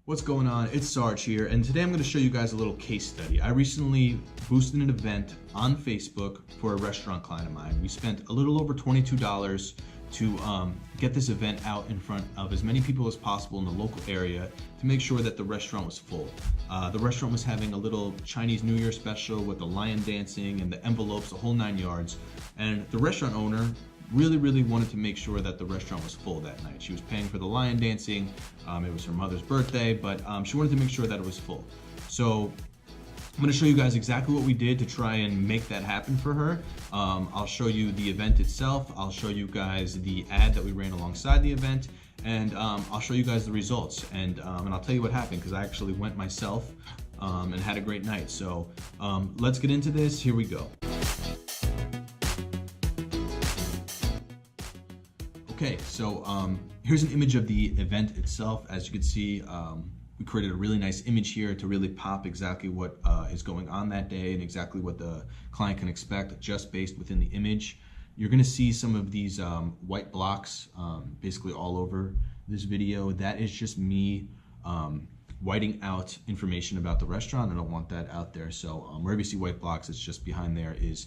What's going on? It's Sarge here, and today I'm going to show you guys a little case study. I recently boosted an event on Facebook for a restaurant client of mine. We spent a little over $22 to get this event out in front of as many people as possible in the local area to make sure that the restaurant was full. The restaurant was having a little Chinese New Year special with the lion dancing and the envelopes, the whole 9 yards, and the restaurant owner really wanted to make sure that the restaurant was full that night. She was paying for the lion dancing. It was her mother's birthday, but she wanted to make sure that it was full. So I'm going to show you guys exactly what we did to try and make that happen for her. I'll show you the event itself. I'll show you guys the ad that we ran alongside the event, and I'll show you guys the results. And I'll tell you what happened, because I actually went myself and had a great night. So let's get into this. Here we go. Okay, so here's an image of the event itself. As you can see, we created a really nice image here to really pop exactly what is going on that day and exactly what the client can expect just based within the image. You're gonna see some of these white blocks basically all over this video. That is just me whiting out information about the restaurant. I don't want that out there. So wherever you see white blocks, it's just behind there is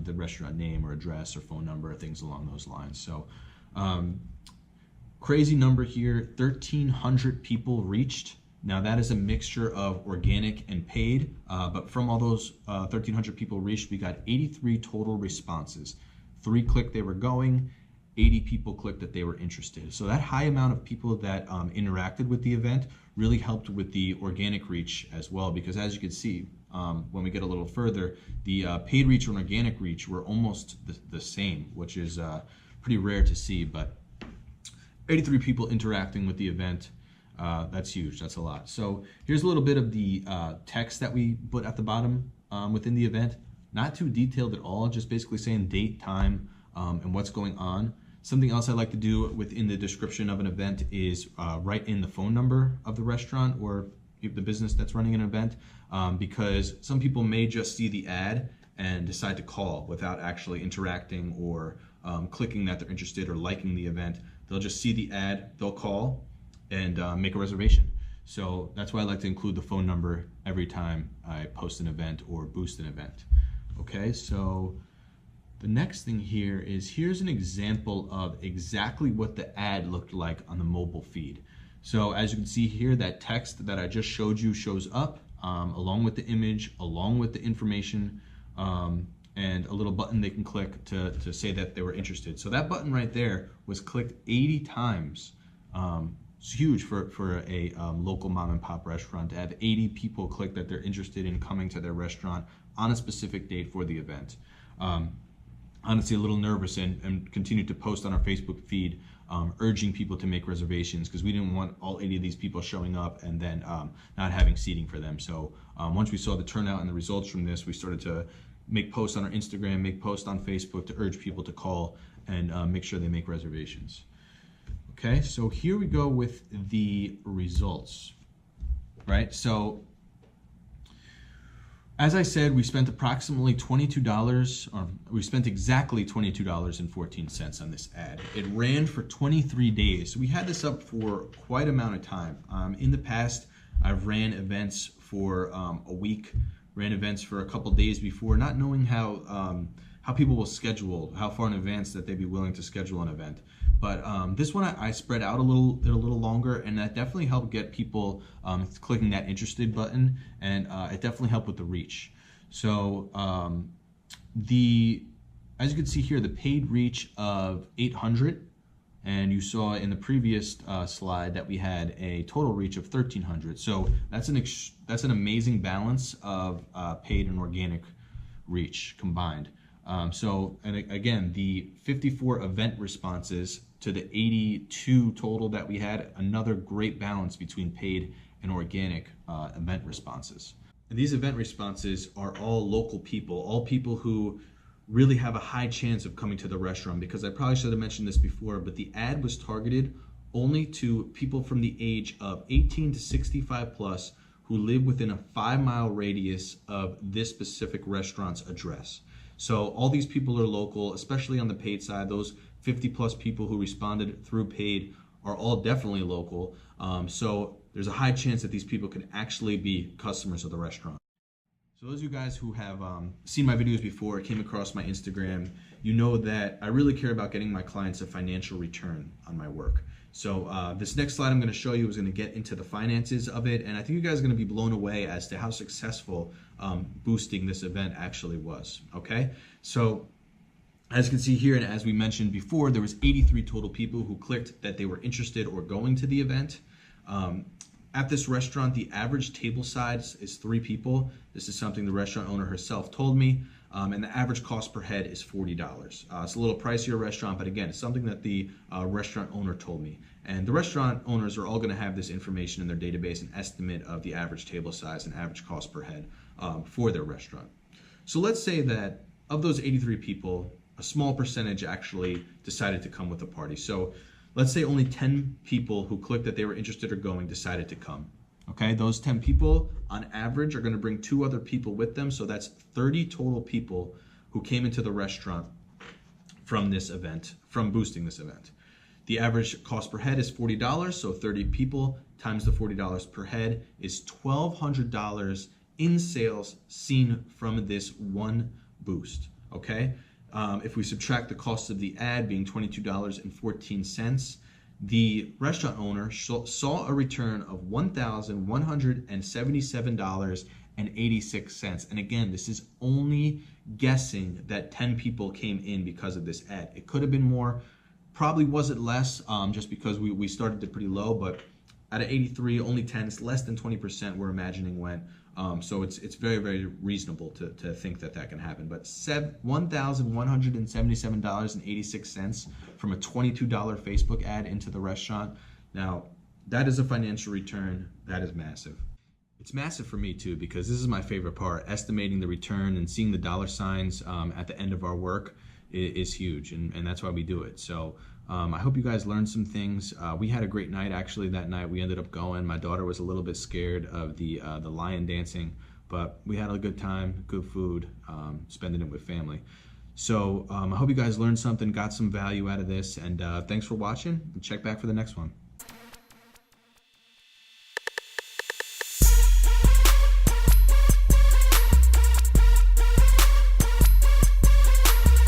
the restaurant name or address or phone number or things along those lines. So crazy number here, 1,300 people reached. Now that is a mixture of organic and paid, but from all those 1,300 people reached, we got 83 total responses. 3 clicked they were going, 80 people clicked that they were interested. So that high amount of people that interacted with the event really helped with the organic reach as well, because as you can see, when we get a little further, the paid reach and organic reach were almost the same, which is pretty rare to see. But 83 people interacting with the event, that's huge, that's a lot. So here's a little bit of the text that we put at the bottom within the event. Not too detailed at all, just basically saying date, time, and what's going on. Something else I like to do within the description of an event is write in the phone number of the restaurant or the business that's running an event, because some people may just see the ad and decide to call without actually interacting or clicking that they're interested or liking the event. They'll just see the ad, they'll call and make a reservation. So that's why I like to include the phone number every time I post an event or boost an event. Okay, so the next thing here is, here's an example of exactly what the ad looked like on the mobile feed. So as you can see here, that text that I just showed you shows up along with the image, along with the information, and a little button they can click to say that they were interested. So that button right there was clicked 80 times. It's huge for a local mom and pop restaurant to have 80 people click that they're interested in coming to their restaurant on a specific date for the event. Honestly, a little nervous and continued to post on our Facebook feed urging people to make reservations, because we didn't want all 80 of these people showing up and then not having seating for them. So once we saw the turnout and the results from this, we started to make posts on our Instagram, make posts on Facebook to urge people to call and make sure they make reservations. Okay, so here we go with the results, right? So as I said, we spent approximately $22, or we spent exactly $22.14 on this ad. It ran for 23 days. So we had this up for quite an amount of time. In the past, I've ran events for a week, ran events for a couple days before, not knowing how people will schedule, how far in advance that they'd be willing to schedule an event. But this one I spread out a little longer, and that definitely helped get people clicking that interested button, and it definitely helped with the reach. So as you can see here, the paid reach of 800, and you saw in the previous slide that we had a total reach of 1,300. So that's an amazing balance of paid and organic reach combined. And again, the 54 event responses to the 82 total that we had, another great balance between paid and organic event responses. And these event responses are all local people, all people who really have a high chance of coming to the restaurant, because I probably should have mentioned this before, but the ad was targeted only to people from the age of 18 to 65 plus who live within a 5-mile radius of this specific restaurant's address. So all these people are local, especially on the paid side. Those 50 plus people who responded through paid are all definitely local. So there's a high chance that these people could actually be customers of the restaurant. So those of you guys who have seen my videos before, came across my Instagram, you know that I really care about getting my clients a financial return on my work. So this next slide I'm going to show you is going to get into the finances of it, and I think you guys are going to be blown away as to how successful boosting this event actually was. Okay, so as you can see here, and as we mentioned before, there was 83 total people who clicked that they were interested or going to the event. At this restaurant, the average table size is 3 people. This is something the restaurant owner herself told me. And the average cost per head is $40. It's a little pricier restaurant, but again, it's something that the restaurant owner told me. And the restaurant owners are all going to have this information in their database, an estimate of the average table size and average cost per head for their restaurant. So let's say that of those 83 people, a small percentage actually decided to come with the party. So let's say only 10 people who clicked that they were interested or going decided to come. Okay, those 10 people on average are going to bring 2 other people with them. So that's 30 total people who came into the restaurant from this event, from boosting this event. The average cost per head is $40. So 30 people times the $40 per head is $1,200 in sales seen from this one boost. Okay. If we subtract the cost of the ad being $22.14, the restaurant owner saw a return of $1,177.86. And again, this is only guessing that 10 people came in because of this ad. It could have been more, probably wasn't less, just because we started it pretty low, but out of 83, only 10, it's less than 20% we're imagining went. So it's very, very reasonable to think that that can happen. But $1,177.86 from a $22 Facebook ad into the restaurant. Now, that is a financial return. That is massive. It's massive for me too, because this is my favorite part. Estimating the return and seeing the dollar signs at the end of our work is huge, and that's why we do it. So I hope you guys learned some things. We had a great night actually that night. We ended up going. My daughter was a little bit scared of the lion dancing, but we had a good time, good food, spending it with family. So I hope you guys learned something, got some value out of this, and thanks for watching, and check back for the next one.